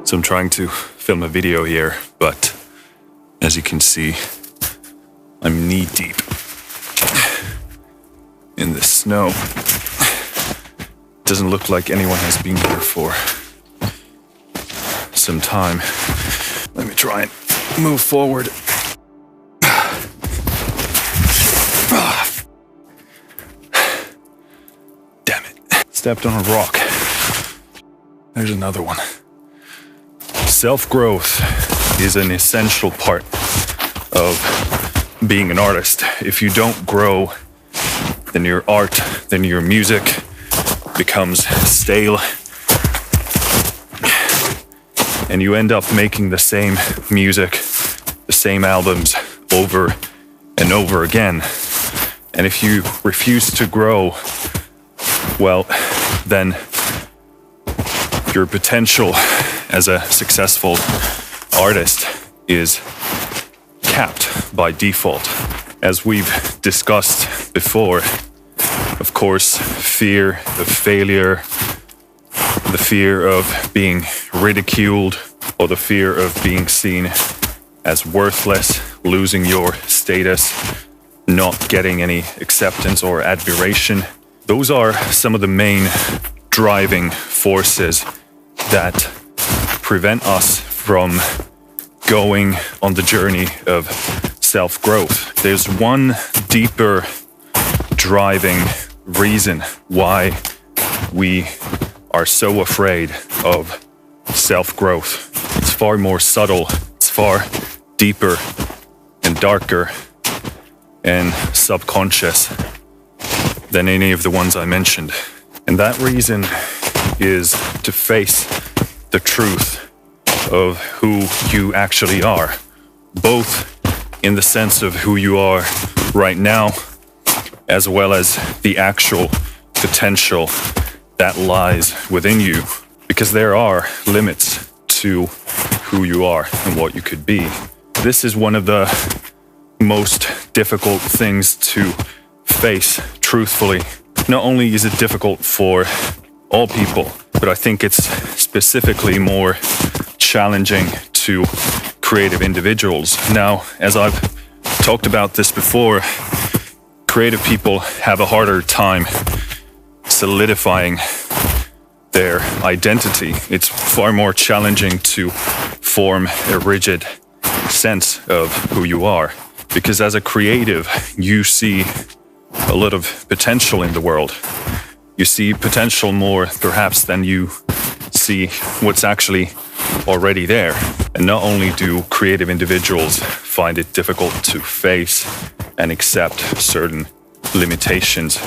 So I'm trying to film a video here, but as you can see, I'm knee deep in the snow. Doesn't look like anyone has been here for some time. Let me try and move forward. Damn it. Stepped on a rock. There's another one. Self-growth is an essential part of being an artist. If you don't grow, then your art, then your music becomes stale, and you end up making the same music, the same albums over and over again. And if you refuse to grow, well, then your potential as a successful artist is capped by default. As we've discussed before, of course, fear of failure, the fear of being ridiculed, or the fear of being seen as worthless, losing your status, not getting any acceptance or admiration. Those are some of the main driving forces that prevent us from going on the journey of self-growth. There's one deeper driving reason why we are so afraid of self-growth. It's far more subtle, it's far deeper and darker and subconscious than any of the ones I mentioned. And that reason is to face the truth of who you actually are, both in the sense of who you are right now, as well as the actual potential that lies within you, because there are limits to who you are and what you could be. This is one of the most difficult things to face truthfully. Not only is it difficult for all people, but I think it's specifically more challenging to creative individuals. Now, as I've talked about this before, creative people have a harder time solidifying their identity. It's far more challenging to form a rigid sense of who you are, because as a creative, you see a lot of potential in the world. You see potential more perhaps than you see what's actually already there. And not only do creative individuals find it difficult to face and accept certain limitations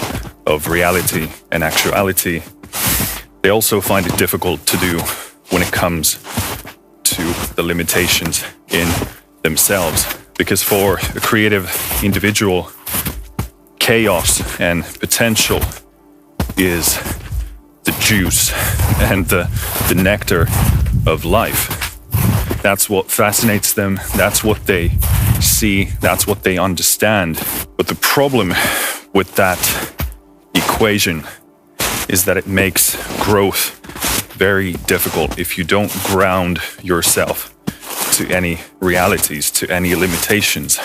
of reality and actuality, they also find it difficult to do when it comes to the limitations in themselves. Because for a creative individual, chaos and potential is the juice and the nectar of life. That's what fascinates them, that's what they see, that's what they understand. But the problem with that equation is that it makes growth very difficult if you don't ground yourself to any realities, to any limitations.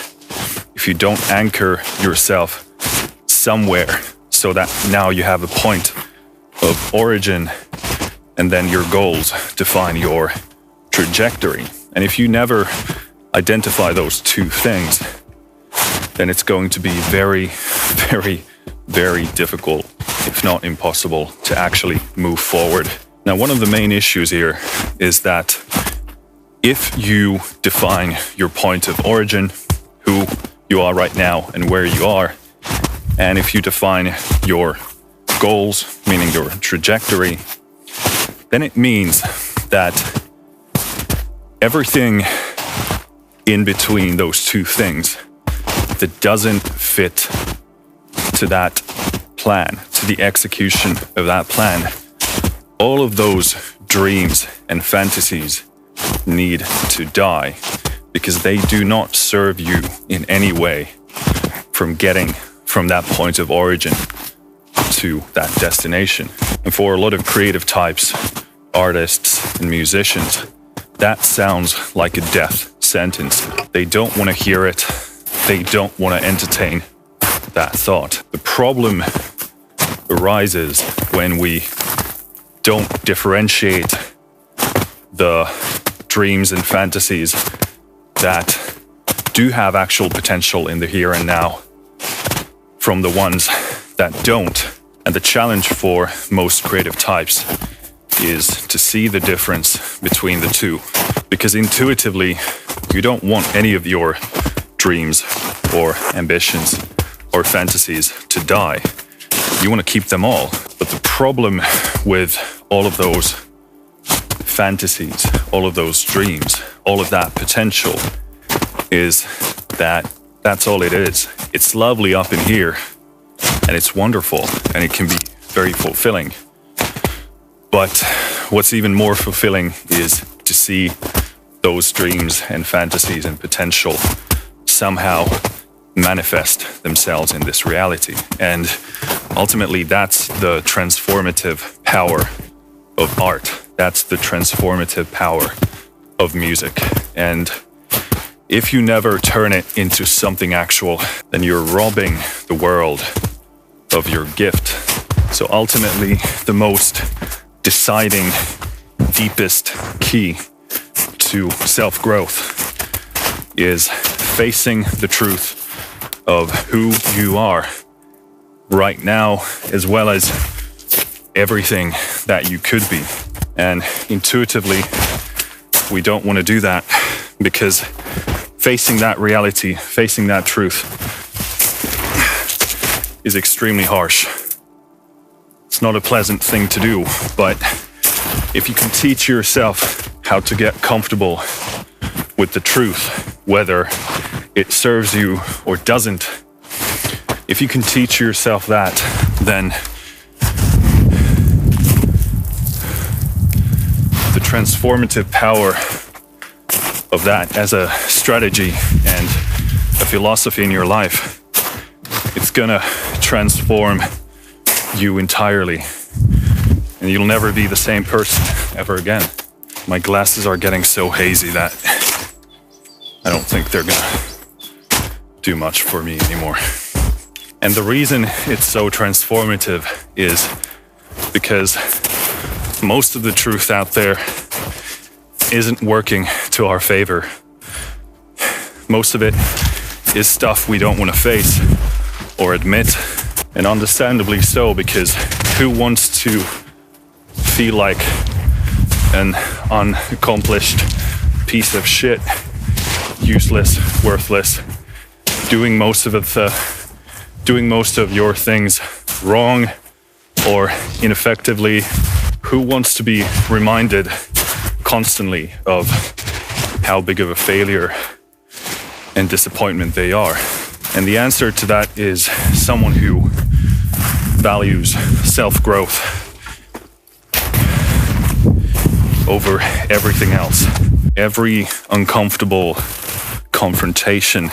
If you don't anchor yourself somewhere so that now you have a point of origin and then your goals define your trajectory. And if you never identify those two things, then it's going to be very, very, very difficult, if not impossible, to actually move forward. Now, one of the main issues here is that if you define your point of origin, who you are right now and where you are, and if you define your goals, meaning your trajectory, then it means that everything in between those two things that doesn't fit to that plan, to the execution of that plan, all of those dreams and fantasies need to die, because they do not serve you in any way from getting from that point of origin to that destination. And for a lot of creative types, artists and musicians, that sounds like a death sentence. They don't want to hear it. They don't want to entertain that thought. The problem arises when we don't differentiate the dreams and fantasies that do have actual potential in the here and now from the ones that don't. And the challenge for most creative types is to see the difference between the two. Because intuitively, you don't want any of your dreams or ambitions or fantasies to die. You want to keep them all. But the problem with all of those fantasies, all of those dreams, all of that potential is that that's all it is. It's lovely up in here, and it's wonderful, and it can be very fulfilling. But what's even more fulfilling is to see those dreams and fantasies and potential somehow manifest themselves in this reality. And ultimately, that's the transformative power of art. That's the transformative power of music. And if you never turn it into something actual, then you're robbing the world of your gift. So ultimately, the most deciding, deepest key to self-growth is facing the truth of who you are right now, as well as everything that you could be. And intuitively, we don't want to do that, because facing that reality, facing that truth is extremely harsh. It's not a pleasant thing to do, but if you can teach yourself how to get comfortable with the truth, whether it serves you or doesn't, if you can teach yourself that, then the transformative power of that as a strategy and a philosophy in your life, it's gonna transform you entirely, and you'll never be the same person ever again. My glasses are getting so hazy that I don't think they're gonna do much for me anymore. And the reason it's so transformative is because most of the truth out there isn't working to our favor. Most of it is stuff we don't want to face or admit, and understandably so, because who wants to feel like an unaccomplished piece of shit, useless, worthless, doing most of your things wrong or ineffectively? Who wants to be reminded constantly of how big of a failure and disappointment they are? And the answer to that is someone who values self-growth over everything else. Every uncomfortable confrontation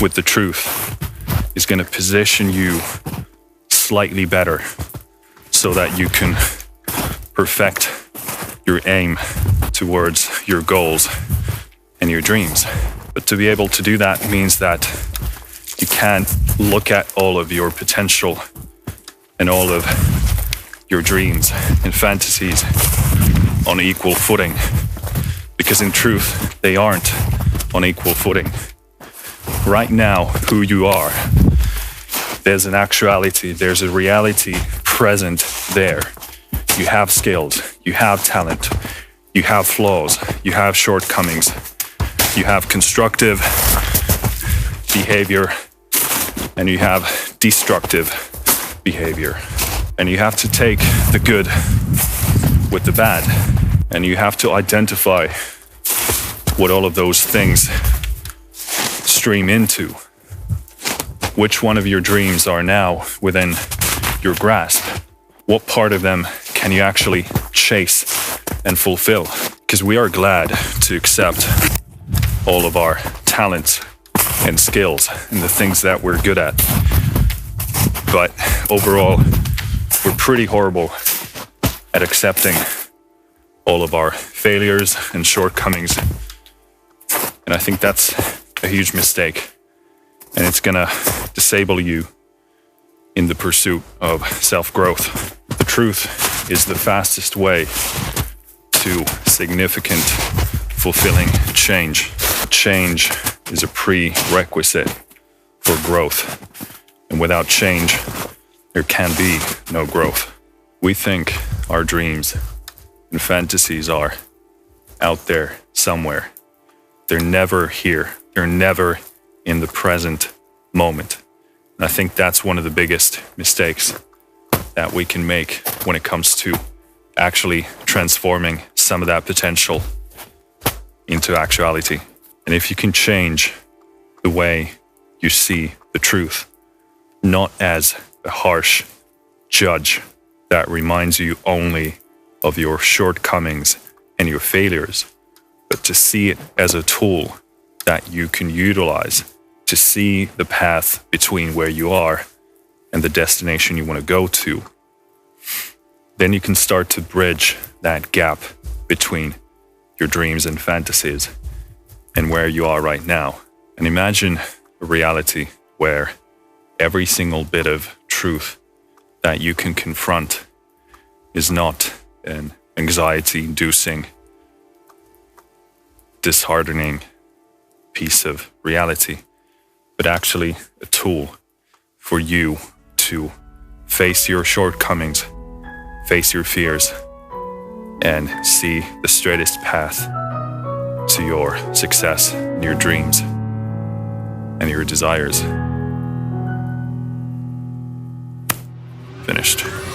with the truth is going to position you slightly better so that you can perfect your aim towards your goals and your dreams. But to be able to do that means that you can't look at all of your potential and all of your dreams and fantasies on equal footing, because in truth, they aren't on equal footing. Right now, who you are, there's an actuality, there's a reality present there. You have skills, you have talent, you have flaws, you have shortcomings, you have constructive behavior, and you have destructive behavior. And you have to take the good with the bad, and you have to identify what all of those things stream into. Which one of your dreams are now within your grasp? What part of them can you actually chase and fulfill? Because we are glad to accept all of our talents and skills and the things that we're good at. But overall, we're pretty horrible at accepting all of our failures and shortcomings. And I think that's a huge mistake. And it's gonna disable you in the pursuit of self-growth. The truth is the fastest way to significant, fulfilling change. Change is a prerequisite for growth. And without change, there can be no growth. We think our dreams and fantasies are out there somewhere. They're never here. They're never in the present moment. And I think that's one of the biggest mistakes that we can make when it comes to actually transforming some of that potential into actuality. And if you can change the way you see the truth, not as a harsh judge that reminds you only of your shortcomings and your failures, but to see it as a tool that you can utilize to see the path between where you are and the destination you want to go to, then you can start to bridge that gap between your dreams and fantasies and where you are right now. And imagine a reality where every single bit of truth that you can confront is not an anxiety-inducing, disheartening piece of reality, but actually a tool for you to face your shortcomings, face your fears, and see the straightest path to your success and your dreams and your desires. Finished.